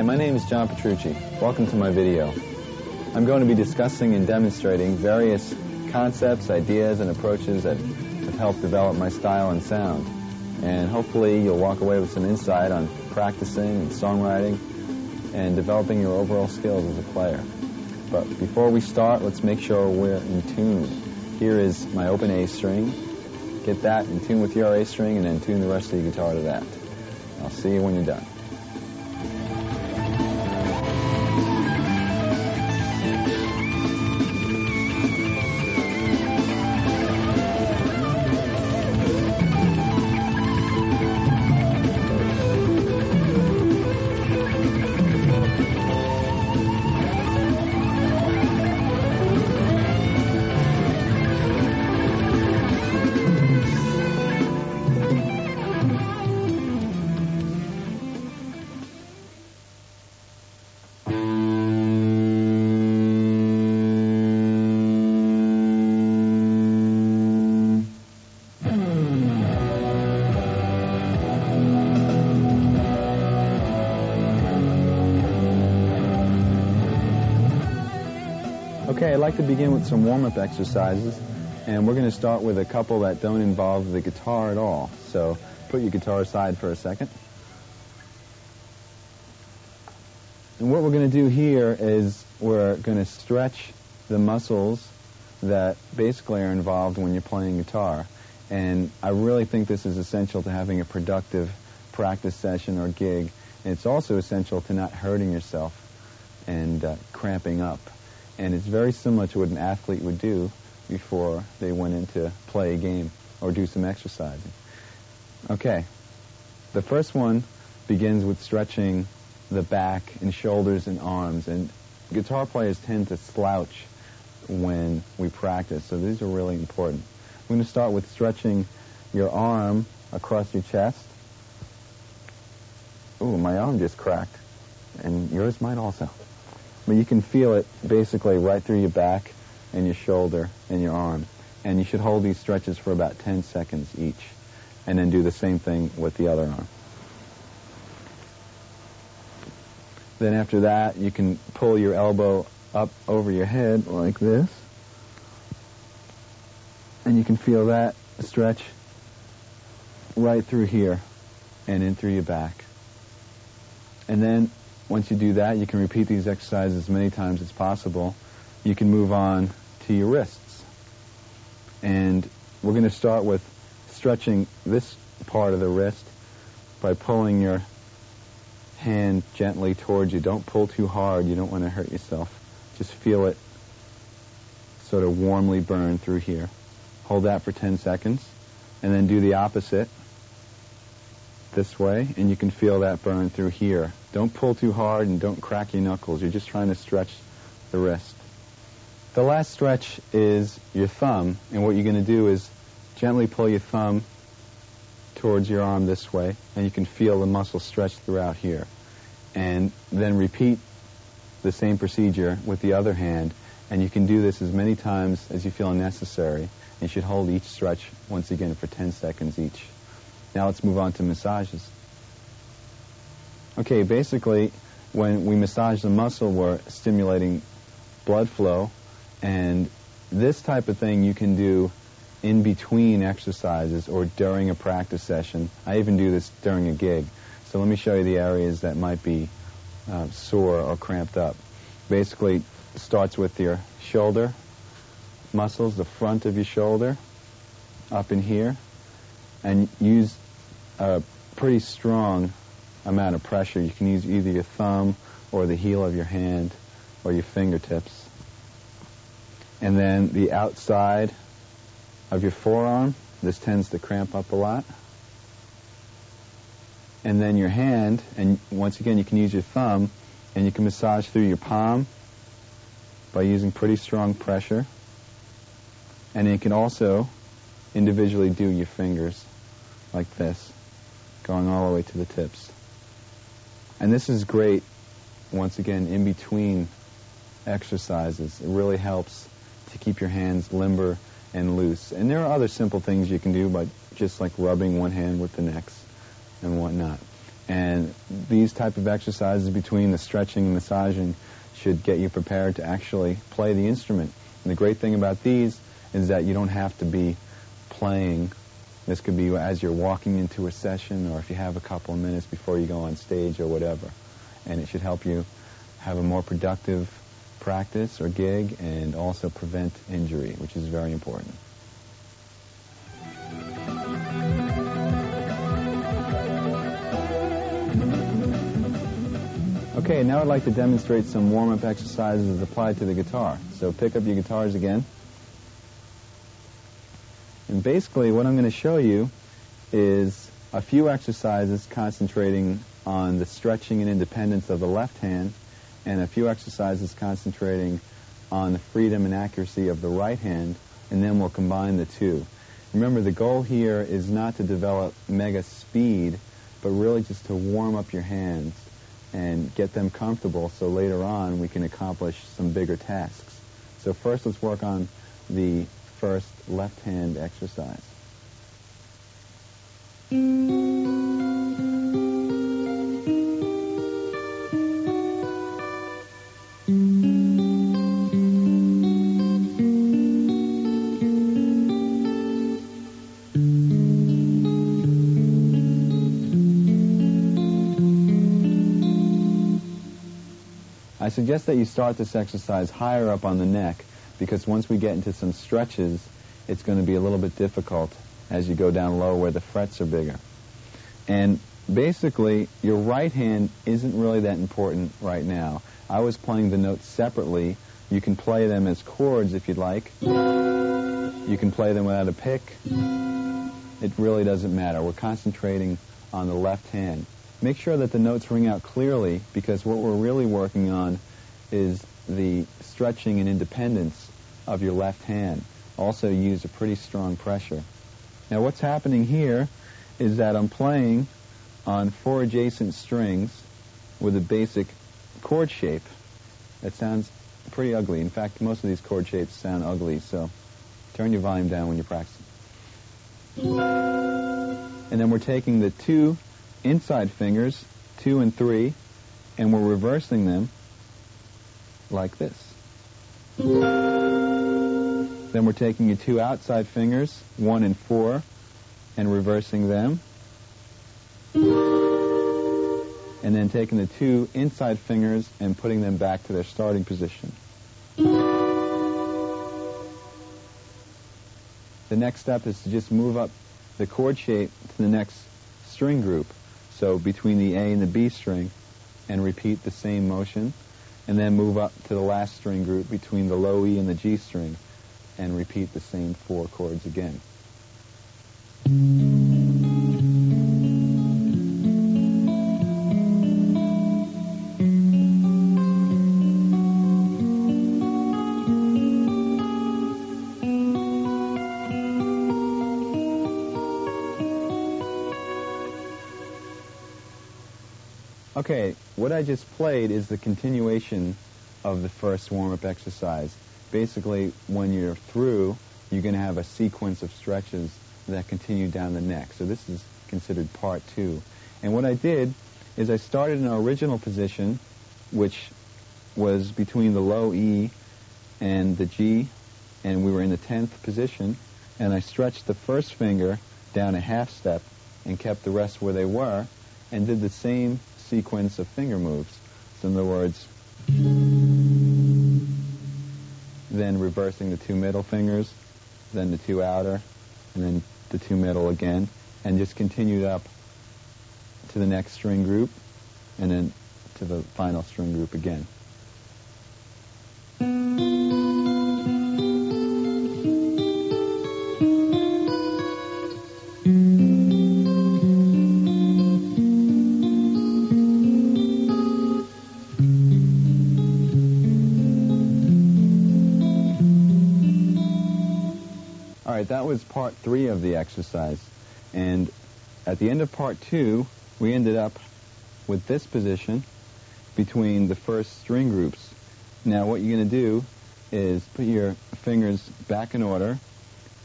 Hi, my name is John Petrucci. Welcome to my video. I'm going to be discussing and demonstrating various concepts, ideas, and approaches that have helped develop my style and sound. And hopefully you'll walk away with some insight on practicing and songwriting and developing your overall skills as a player. But before we start, let's make sure we're in tune. Here is my open A string. Get that in tune with your A string and then tune the rest of your guitar to that. I'll see you when you're done. Okay, I'd like to begin with some warm-up exercises, and we're going to start with a couple that don't involve the guitar at all. So put your guitar aside for a second. And what we're going to do here is we're going to stretch the muscles that basically are involved when you're playing guitar. And I really think this is essential to having a productive practice session or gig. And it's also essential to not hurting yourself and cramping up. And it's very similar to what an athlete would do before they went in to play a game or do some exercising. Okay, the first one begins with stretching the back and shoulders and arms. And guitar players tend to slouch when we practice, so these are really important. I'm going to start with stretching your arm across your chest. Ooh, my arm just cracked, and yours might also. But you can feel it basically right through your back and your shoulder and your arm. And you should hold these stretches for about 10 seconds each. And then do the same thing with the other arm. Then after that, you can pull your elbow up over your head like this. And you can feel that stretch right through here and in through your back. And then once you do that, you can repeat these exercises as many times as possible. You can move on to your wrists. And we're going to start with stretching this part of the wrist by pulling your hand gently towards you. Don't pull too hard. You don't want to hurt yourself. Just feel it sort of warmly burn through here. Hold that for 10 seconds. And then do the opposite this way, and you can feel that burn through here. Don't pull too hard and don't crack your knuckles. You're just trying to stretch the wrist. The last stretch is your thumb, and what you're going to do is gently pull your thumb towards your arm this way, and you can feel the muscle stretch throughout here. And then repeat the same procedure with the other hand, and you can do this as many times as you feel necessary. You should hold each stretch once again for 10 seconds each. Now let's move on to massages. Okay, basically, when we massage the muscle, we're stimulating blood flow, and this type of thing you can do in between exercises or during a practice session. I even do this during a gig. So let me show you the areas that might be sore or cramped up. Basically, it starts with your shoulder muscles, the front of your shoulder, up in here, and use a pretty strong amount of pressure. You can use either your thumb or the heel of your hand or your fingertips. And then the outside of your forearm, this tends to cramp up a lot. And then your hand, and once again you can use your thumb, and you can massage through your palm by using pretty strong pressure. And you can also individually do your fingers like this, going all the way to the tips. And this is great, once again, in between exercises. It really helps to keep your hands limber and loose. And there are other simple things you can do, by just like rubbing one hand with the next and whatnot. And these type of exercises between the stretching and massaging should get you prepared to actually play the instrument. And the great thing about these is that you don't have to be playing. This could be as you're walking into a session, or if you have a couple of minutes before you go on stage or whatever. And it should help you have a more productive practice or gig and also prevent injury, which is very important. Okay, now I'd like to demonstrate some warm-up exercises as applied to the guitar. So pick up your guitars again. And basically what I'm going to show you is a few exercises concentrating on the stretching and independence of the left hand, and a few exercises concentrating on the freedom and accuracy of the right hand, and then we'll combine the two. Remember, the goal here is not to develop mega speed, but really just to warm up your hands and get them comfortable so later on we can accomplish some bigger tasks. So first let's work on the first left hand exercise. I suggest that you start this exercise higher up on the neck, because once we get into some stretches, it's going to be a little bit difficult as you go down low where the frets are bigger. And basically, your right hand isn't really that important right now. I was playing the notes separately. You can play them as chords if you'd like. You can play them without a pick. It really doesn't matter. We're concentrating on the left hand. Make sure that the notes ring out clearly, because what we're really working on is the stretching and independence of your left hand. Also use a pretty strong pressure. Now what's happening here is that I'm playing on 4 adjacent strings with a basic chord shape. That sounds pretty ugly. In fact, most of these chord shapes sound ugly, so turn your volume down when you're practicing. And then we're taking the 2 inside fingers, 2 and 3, and we're reversing them like this. Then we're taking your 2 outside fingers, 1 and 4, and reversing them. And then taking the 2 inside fingers and putting them back to their starting position. The next step is to just move up the chord shape to the next string group. So between the A and the B string, and repeat the same motion, and then move up to the last string group between the low E and the G string, and repeat the same 4 chords again. Okay, what I just played is the continuation of the first warm-up exercise. Basically, when you're through, you're going to have a sequence of stretches that continue down the neck. So this is considered part 2. And what I did is I started in our original position, which was between the low E and the G, and we were in the 10th position, and I stretched the first finger down a half step and kept the rest where they were, and did the same sequence of finger moves. So in other words, then reversing the 2 middle fingers, then the 2 outer, and then the 2 middle again, and just continued up to the next string group, and then to the final string group again. All right, that was part 3 of the exercise. And at the end of part 2, we ended up with this position between the first string groups. Now what you're going to do is put your fingers back in order,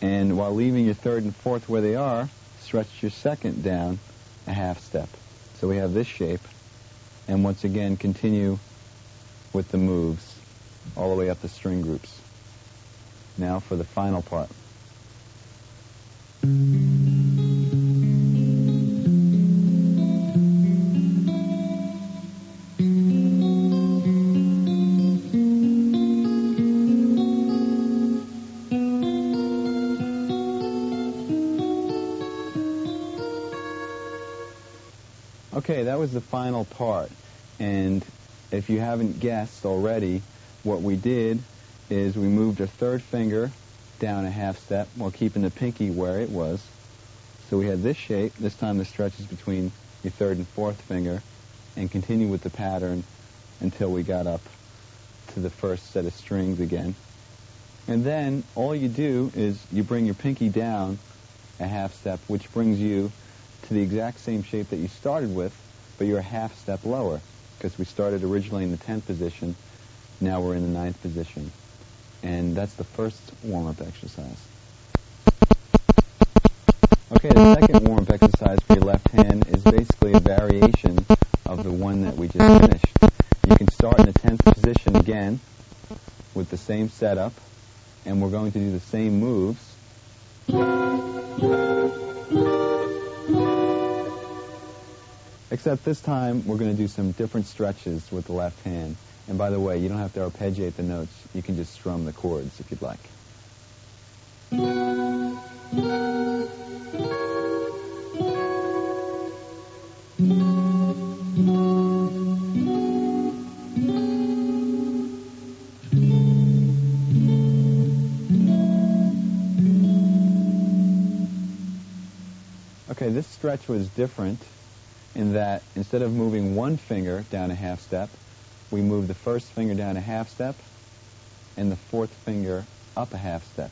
and while leaving your 3rd and 4th where they are, stretch your 2nd down a half step. So we have this shape, and once again continue with the moves all the way up the string groups. Now for the final part. Okay, that was the final part, and if you haven't guessed already, what we did is we moved our third finger down a half step while keeping the pinky where it was. So we had this shape. This time the stretch is between your third and fourth finger, and continue with the pattern until we got up to the first set of strings again. And then all you do is you bring your pinky down a half step, which brings you to the exact same shape that you started with, but you're a half step lower, because we started originally in the 10th position, now we're in the 9th position. And that's the first warm-up exercise. Okay, the second warm-up exercise for your left hand is basically a variation of the one that we just finished. You can start in the 10th position again with the same setup, and we're going to do the same moves. Except this time, we're going to do some different stretches with the left hand. And by the way, you don't have to arpeggiate the notes. You can just strum the chords if you'd like. Okay, this stretch was different in that instead of moving one finger down a half step, we move the first finger down a half step and the fourth finger up a half step.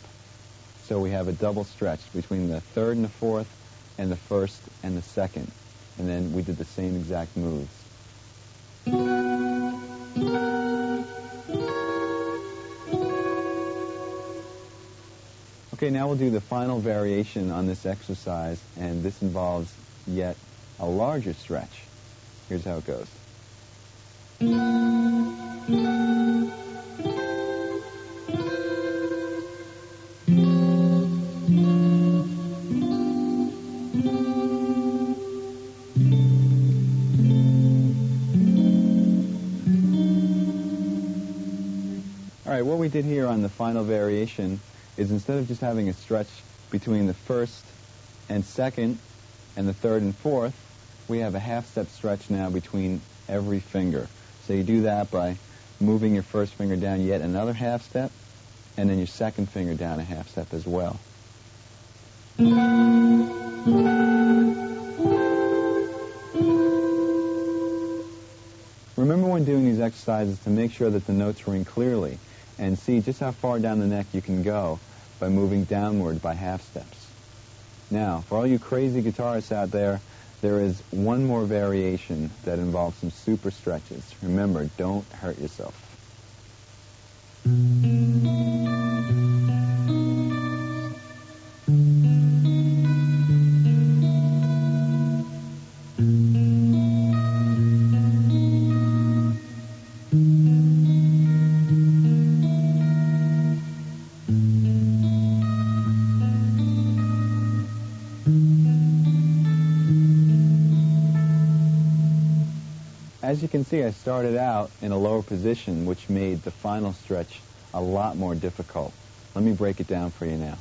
So we have a double stretch between the third and the fourth and the first and the second. And then we did the same exact moves. Okay, now we'll do the final variation on this exercise, and this involves yet a larger stretch. Here's how it goes. All right, what we did here on the final variation is instead of just having a stretch between the first and second and the third and fourth, we have a half-step stretch now between every finger. So you do that by moving your first finger down yet another half-step, and then your second finger down a half-step as well. Remember when doing these exercises to make sure that the notes ring clearly, and see just how far down the neck you can go by moving downward by half-steps. Now, for all you crazy guitarists out there, there is one more variation that involves some super stretches. Remember, don't hurt yourself. As you can see, I started out in a lower position, which made the final stretch a lot more difficult. Let me break it down for you now.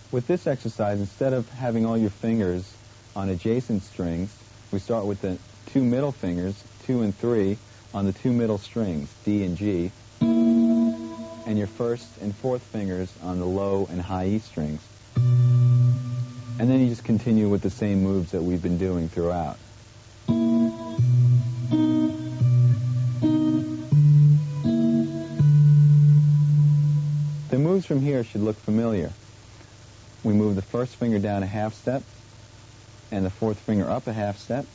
With this exercise, instead of having all your fingers on adjacent strings, we start with the two middle fingers, 2 and 3, on the two middle strings, D and G, and your first and fourth fingers on the low and high E strings. And then you just continue with the same moves that we've been doing throughout. The moves from here should look familiar. We move the first finger down a half step, and the fourth finger up a half step,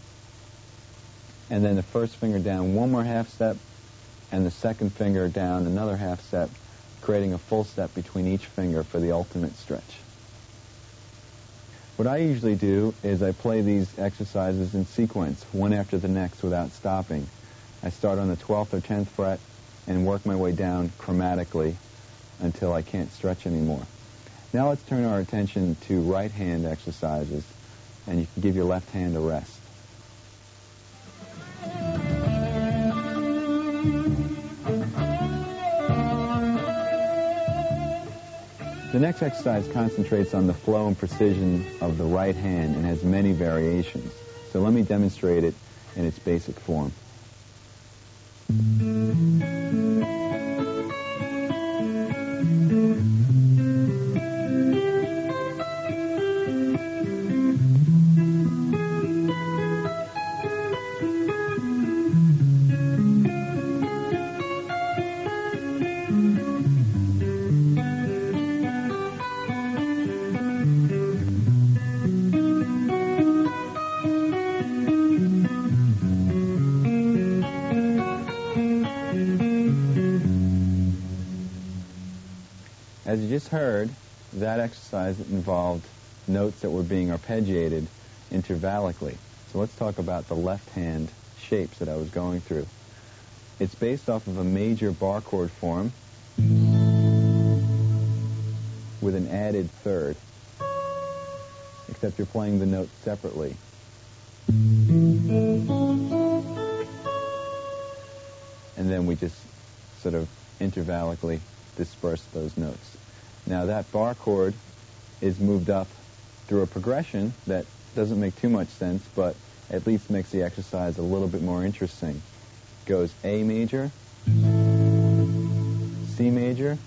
and then the first finger down one more half step, and the second finger down another half step, creating a full step between each finger for the ultimate stretch. What I usually do is I play these exercises in sequence, one after the next, without stopping. I start on the 12th or 10th fret and work my way down chromatically until I can't stretch anymore. Now let's turn our attention to right hand exercises, and you can give your left hand a rest. The next exercise concentrates on the flow and precision of the right hand and has many variations. So let me demonstrate it in its basic form. As you just heard, that exercise involved notes that were being arpeggiated intervallically. So let's talk about the left hand shapes that I was going through. It's based off of a major bar chord form with an added third, except you're playing the notes separately. And then we just sort of intervallically disperse those notes. Now that bar chord is moved up through a progression that doesn't make too much sense, but at least makes the exercise a little bit more interesting. It goes A major, C major,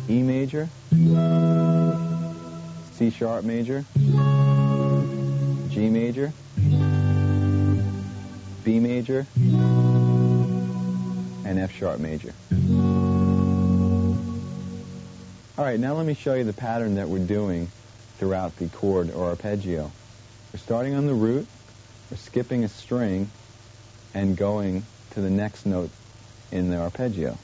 E major, C sharp major, G major, B major, and F sharp major. All right, now let me show you the pattern that we're doing throughout the chord or arpeggio. We're starting on the root, we're skipping a string, and going to the next note in the arpeggio.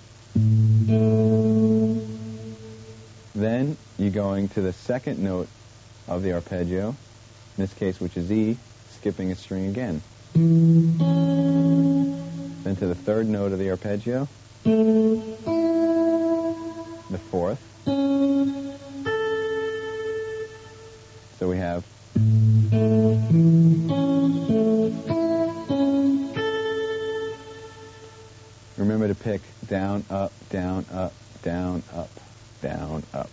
Then you're going to the second note of the arpeggio, in this case which is E, skipping a string again. Then to the third note of the arpeggio, the fourth. So we have remember to pick down, up, down, up, down, up, down, up.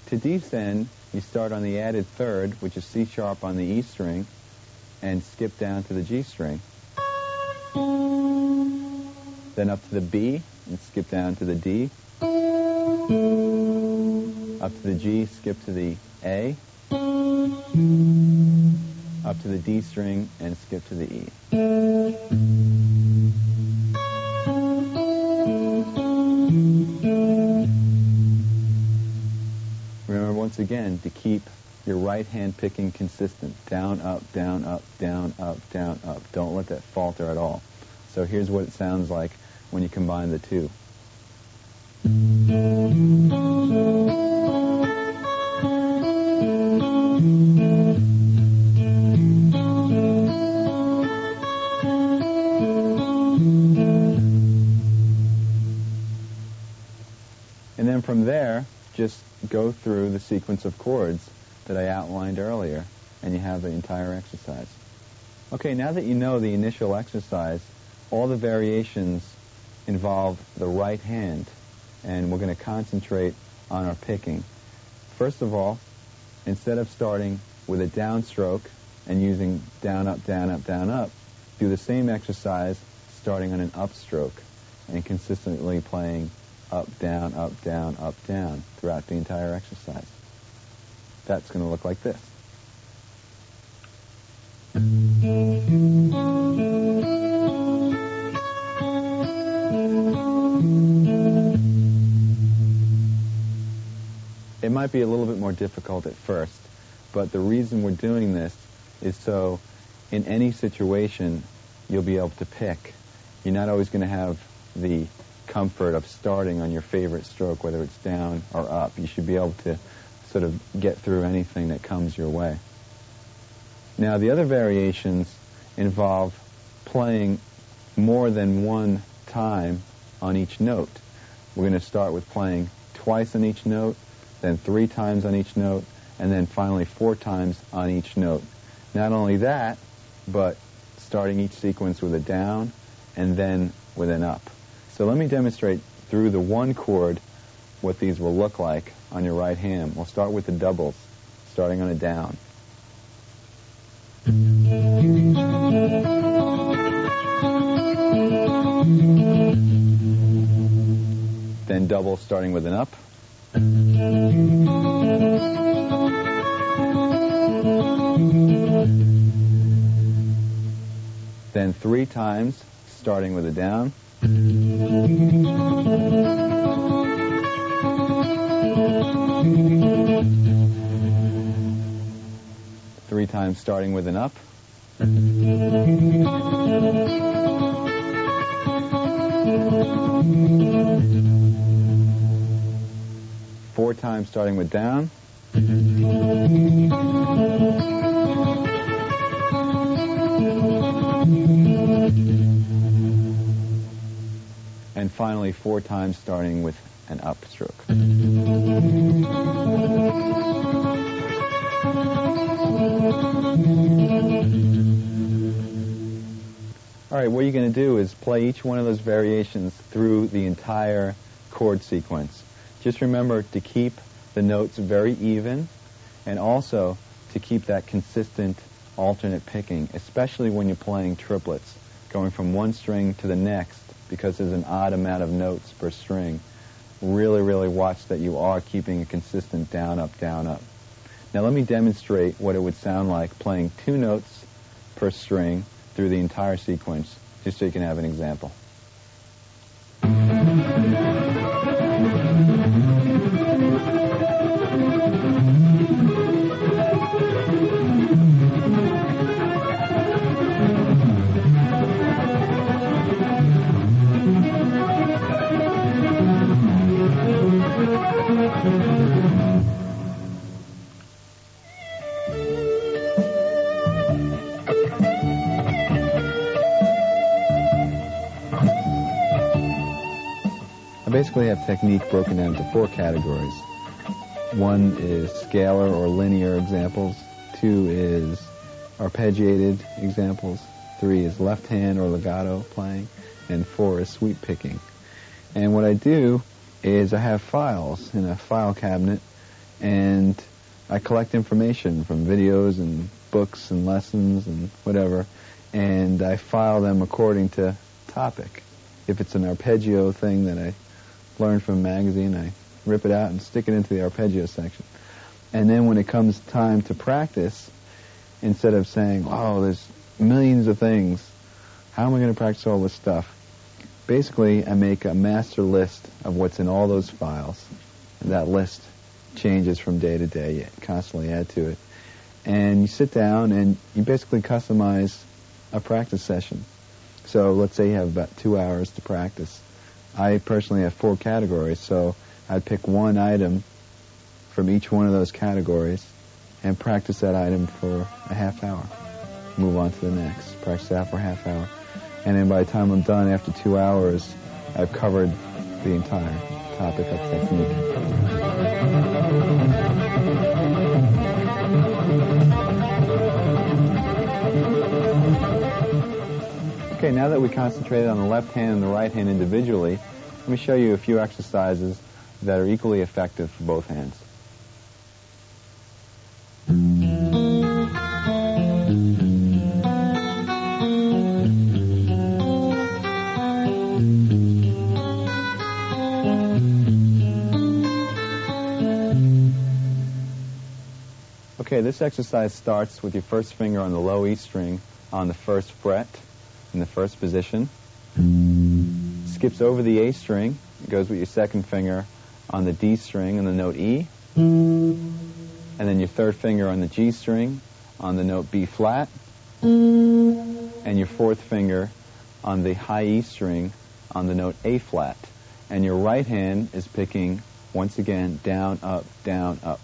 To descend, you start on the added third, which is C sharp on the E string, and skip down to the G string. Then up to the B, and skip down to the D. Up to the G, skip to the A. Up to the D string, and skip to the E. Remember, once again, to keep your right hand picking consistent. Down, up, down, up, down, up, down, up. Don't let that falter at all. So here's what it sounds like when you combine the two. And then from there, just go through the sequence of chords that I outlined earlier, and you have the entire exercise. Okay, now that you know the initial exercise, all the variations involve the right hand, and we're going to concentrate on our picking. First of all, instead of starting with a downstroke and using down, up, down, up, down, up, do the same exercise starting on an upstroke and consistently playing up, down, throughout the entire exercise. That's going to look like this. It might be a little bit more difficult at first, but the reason we're doing this is so in any situation you'll be able to pick. You're not always going to have the comfort of starting on your favorite stroke, whether it's down or up. You should be able to sort of get through anything that comes your way. Now, the other variations involve playing more than one time on each note. We're going to start with playing twice on each note, then 3 times on each note, and then finally 4 times on each note. Not only that, but starting each sequence with a down and then with an up. So let me demonstrate through the one chord what these will look like on your right hand. We'll start with the doubles, starting on a down. Then double starting with an up. Then 3 times starting with a down. 3 times starting with an up. 4 times starting with down. And finally 4 times starting with an up stroke. All right, what you're going to do is play each one of those variations through the entire chord sequence. Just remember to keep the notes very even, and also to keep that consistent alternate picking, especially when you're playing triplets, going from one string to the next, because there's an odd amount of notes per string. Really, really watch that you are keeping a consistent down, up, down, up. Now let me demonstrate what it would sound like playing 2 notes per string through the entire sequence, just so you can have an example. I basically have technique broken down into 4 categories. 1 is scalar or linear examples. 2 is arpeggiated examples. 3 is left hand or legato playing. And 4 is sweep picking. And what I do is I have files in a file cabinet, and I collect information from videos and books and lessons and whatever, and I file them according to topic. If it's an arpeggio thing that I learned from a magazine, I rip it out and stick it into the arpeggio section. And then when it comes time to practice, instead of saying, oh, there's millions of things, how am I going to practice all this stuff? Basically, I make a master list of what's in all those files. And that list changes from day to day. You constantly add to it. And you sit down and you basically customize a practice session. So let's say you have about 2 hours to practice. I personally have 4 categories, so I'd pick one item from each one of those categories and practice that item for a half hour. Move on to the next. Practice that for a half hour. And then by the time I'm done, after 2 hours, I've covered the entire topic of technique. Okay, now that we concentrated on the left hand and the right hand individually, let me show you a few exercises that are equally effective for both hands. Okay, this exercise starts with your first finger on the low E string on the first fret in the first position. Skips over the A string, goes with your second finger on the D string on the note E, and then your third finger on the G string on the note B flat, and your fourth finger on the high E string on the note A flat. And your right hand is picking, once again, down, up, down, up.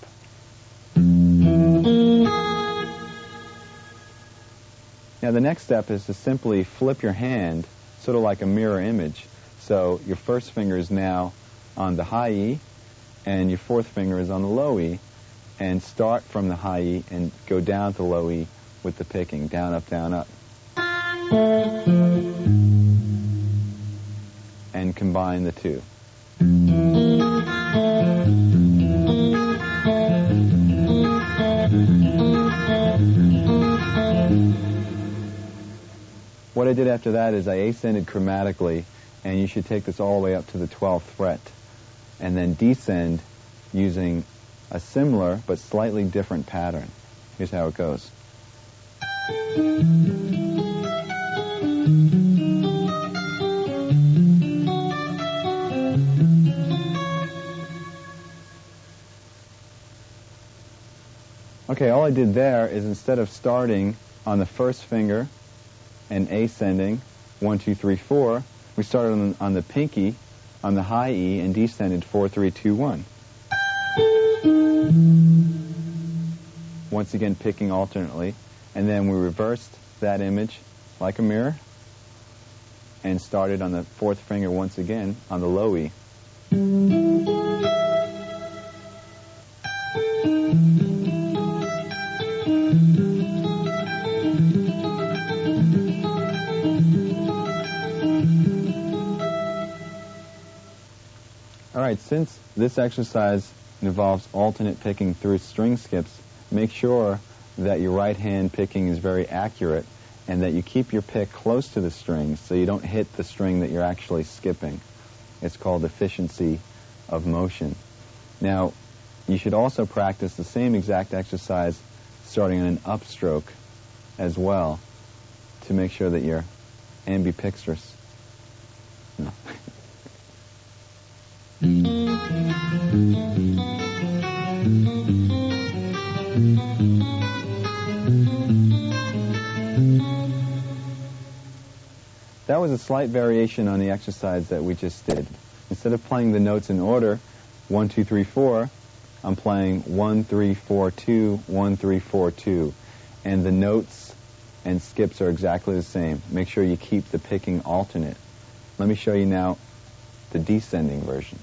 Now the next step is to simply flip your hand, sort of like a mirror image. So your first finger is now on the high E, and your fourth finger is on the low E, and start from the high E and go down to low E with the picking, down, up, down, up. And combine the two. What I did after that is I ascended chromatically, and you should take this all the way up to the 12th fret, and then descend using a similar but slightly different pattern. Here's how it goes. Okay, all I did there is instead of starting on the first finger and ascending 1, 2, 3, 4, we started on the pinky on the high E and descended 4, 3, 2, 1. Once again picking alternately, and then we reversed that image like a mirror and started on the fourth finger once again on the low E. All right, since this exercise involves alternate picking through string skips, make sure that your right hand picking is very accurate and that you keep your pick close to the string so you don't hit the string that you're actually skipping. It's called efficiency of motion. Now, you should also practice the same exact exercise starting on an upstroke as well to make sure that you're ambidextrous. No. That was a slight variation on the exercise that we just did. Instead of playing the notes in order, 1, 2, 3, 4, I'm playing 1, 3, 4, 2, 1, 3, 4, 2. And the notes and skips are exactly the same. Make sure you keep the picking alternate. Let me show you now the descending version.